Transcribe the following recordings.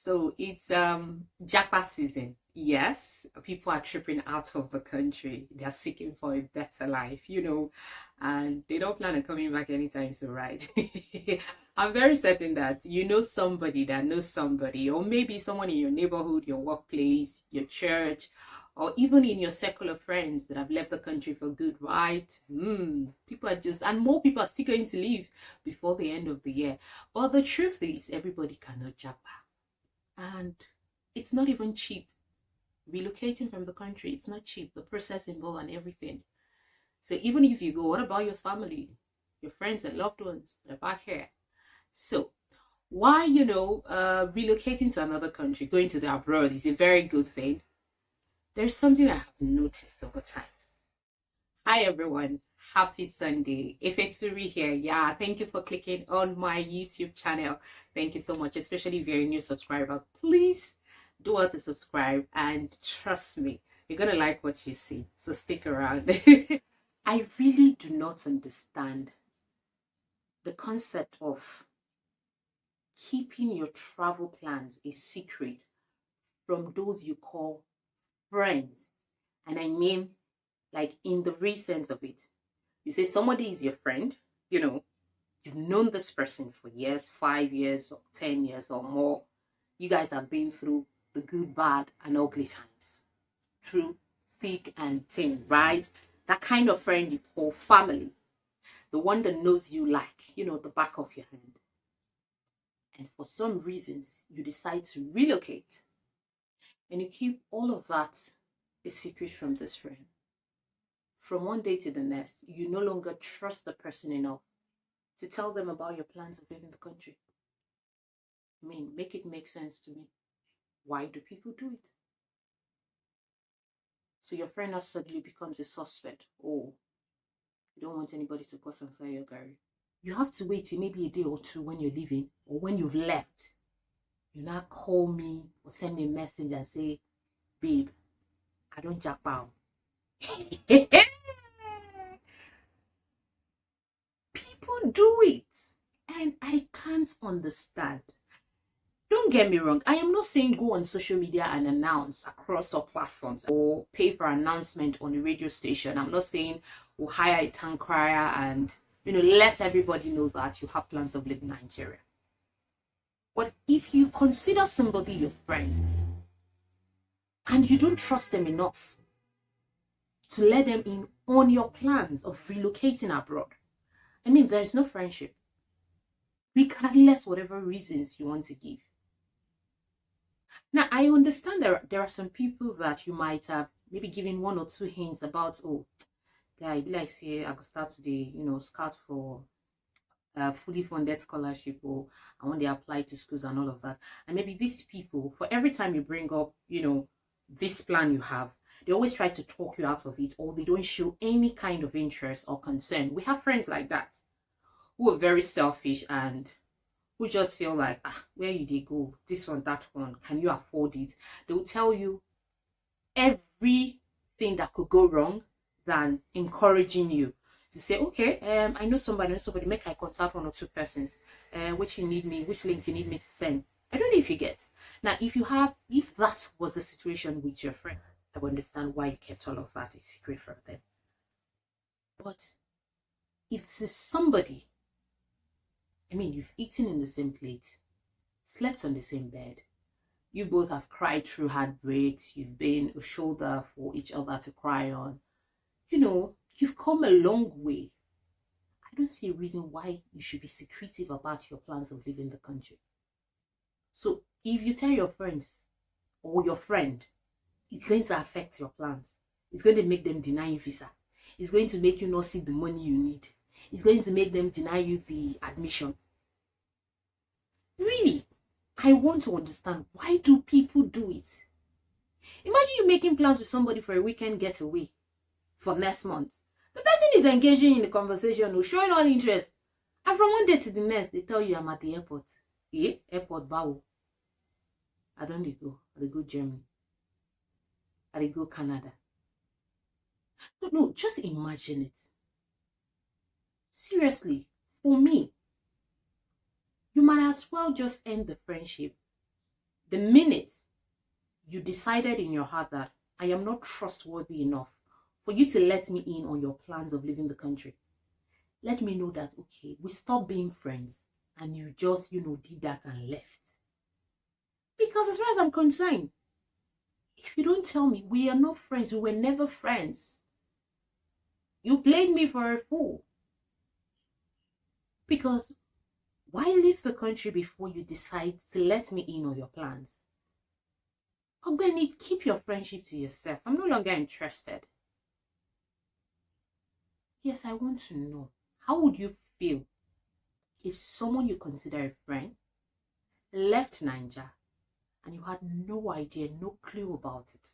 So it's Japa season. Yes, people are tripping out of the country. They are seeking for a better life, and they don't plan on coming back anytime soon, right? I'm very certain that you know somebody that knows somebody, or maybe someone in your neighborhood, your workplace, your church, or even in your circle of friends that have left the country for good, right? People are just, and more people are still going to leave before the end of the year. But the truth is, everybody cannot japa. And it's not even cheap. Relocating from the country, it's not cheap. The process involved and everything. So even if you go, what about your family, your friends and loved ones that are back here? So why, relocating to another country, going to the abroad is a very good thing. There's something I have noticed over time. Hi everyone, happy Sunday. If it's Suri here, yeah, thank you for clicking on my YouTube channel. Thank you so much, especially if you're a new subscriber. Please do want to subscribe, and trust me, you're gonna like what you see. So stick around. I really do not understand the concept of keeping your travel plans a secret from those you call friends. And I mean, like, in the real sense of it. You say somebody is your friend, you've known this person for years, 5 years or 10 years or more. You guys have been through the good, bad, and ugly times, through thick and thin, right? That kind of friend you call family, the one that knows you like, the back of your hand. And for some reasons, you decide to relocate and you keep all of that a secret from this friend. From one day to the next, you no longer trust the person enough to tell them about your plans of leaving the country. I mean, make it make sense to me. Why do people do it? So your friend now suddenly becomes a suspect. Oh, you don't want anybody to pass inside your garage. You have to wait till maybe a day or two when you're leaving or when you've left. You now call me or send me a message and say, babe, I don't jack out. People do it. And I can't understand. Don't get me wrong. I am not saying go on social media and announce across all platforms or pay for announcement on a radio station. I'm not saying we'll hire a town crier and let everybody know that you have plans of leaving Nigeria. But if you consider somebody your friend and you don't trust them enough to let them in on your plans of relocating abroad, I mean, there is no friendship, regardless whatever reasons you want to give. Now, I understand there are some people that you might have maybe given one or two hints about, oh, guy, like say, I could start today, scout for fully funded scholarship, or I want to apply to schools and all of that. And maybe these people, for every time you bring up, this plan you have, they always try to talk you out of it, or they don't show any kind of interest or concern. We have friends like that who are very selfish and who just feel like, where you they go, this one, that one, can you afford it? They'll tell you everything that could go wrong than encouraging you to say, okay, I know somebody, make I contact one or two persons, which link you need me to send. I don't know if you get. Now, if that was the situation with your friend, I would understand why you kept all of that a secret from them. But if this is somebody, I mean, you've eaten in the same plate, slept on the same bed, you both have cried through heartbreaks, you've been a shoulder for each other to cry on, you've come a long way. I don't see a reason why you should be secretive about your plans of leaving the country. So if you tell your friends or your friend, it's going to affect your plans. It's going to make them deny you visa. It's going to make you not see the money you need. It's going to make them deny you the admission. Really, I want to understand, why do people do it? Imagine you making plans with somebody for a weekend getaway for next month. The person is engaging in the conversation or showing all interest. And from one day to the next, they tell you, I'm at the airport. Yeah, airport bow. I don't go. I go Germany. I go Canada. No, just imagine it. Seriously, for me, you might as well just end the friendship The minute you decided in your heart that I am not trustworthy enough for you to let me in on your plans of leaving the country, let me know that, okay, we stop being friends and you just, did that and left. Because as far as I'm concerned, if you don't tell me we are not friends, we were never friends, you played me for a fool. Because why leave the country before you decide to let me in on your plans? Ogbeni, keep your friendship to yourself. I'm no longer interested. Yes, I want to know. How would you feel if someone you consider a friend left Naija and you had no idea, no clue about it?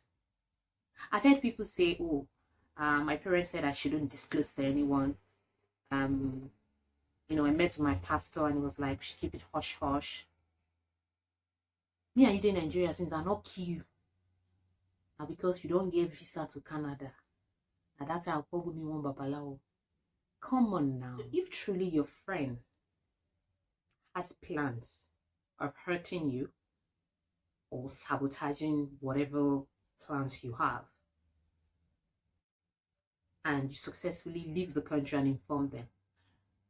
I've heard people say, oh, my parents said I shouldn't disclose to anyone. I met with my pastor and he was like, we should keep it hush hush. Me and you in Nigeria since I not kill you. Now because you don't get visa to Canada. At that time, I'll probably want Babalawo. Come on now. So if truly your friend has plans of hurting you or sabotaging whatever plans you have, and you successfully leave the country and inform them,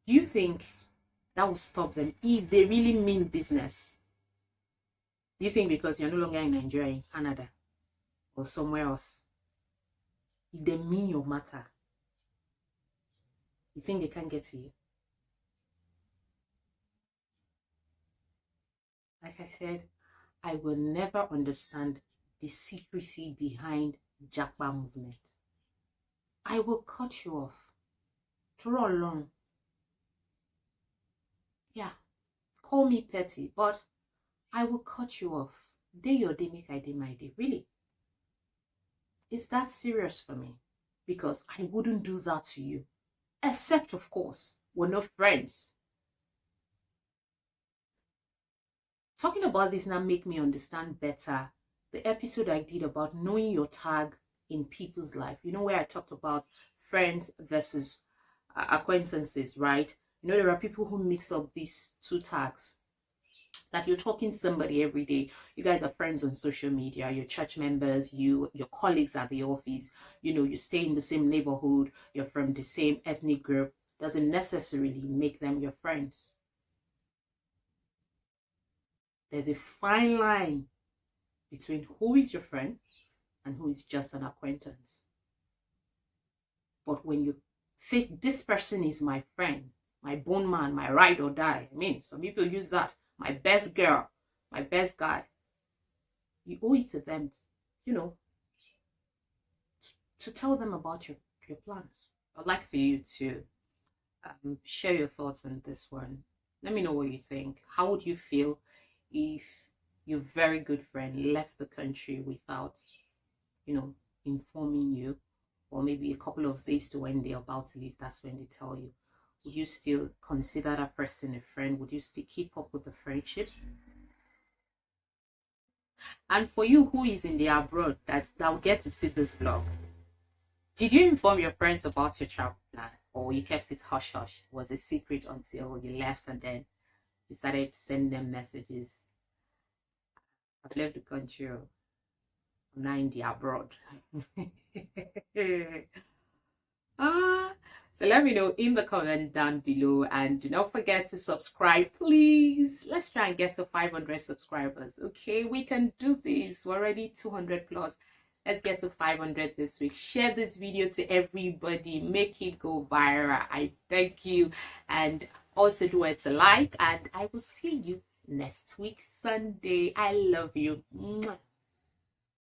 do you think that will stop them if they really mean business? Do you think because you're no longer in Nigeria, in Canada, or somewhere else, if they mean your matter, you think they can't get to you? Like I said, I will never understand the secrecy behind Japa movement. I will cut you off. Draw long. Yeah, call me petty, but I will cut you off. Day your day, make I day my day. Really? Is that serious for me? Because I wouldn't do that to you. Except, of course, we're not friends. Talking about this now make me understand better the episode I did about knowing your tag in people's life. Where I talked about friends versus acquaintances, right? There are people who mix up these two tags. That you're talking to somebody every day. You guys are friends on social media, your church members, your colleagues at the office, you stay in the same neighborhood, you're from the same ethnic group, doesn't necessarily make them your friends. There's a fine line between who is your friend and who is just an acquaintance. But when you say this person is my friend, my bone man, my ride or die, some people use that, my best girl, my best guy, you owe it to them, to tell them about your plans. I'd like for you to share your thoughts on this one. Let me know what you think. How would you feel if your very good friend left the country without, informing you, or maybe a couple of days to when they're about to leave, that's when they tell you? Would you still consider that person a friend? Would you still keep up with the friendship? And for you who is in the abroad that will get to see this vlog, did you inform your friends about your travel plan, or you kept it hush hush? It was a secret until you left and then you started to send them messages? I've left the country. I'm now in the abroad. So let me know in the comment down below, and do not forget to subscribe, please. Let's try and get to 500 subscribers. Okay, we can do this. We're already 200 plus. Let's get to 500 this week. Share this video to everybody, make it go viral. I thank you. And also do it to like, and I will see you next week Sunday. I love you. Mwah.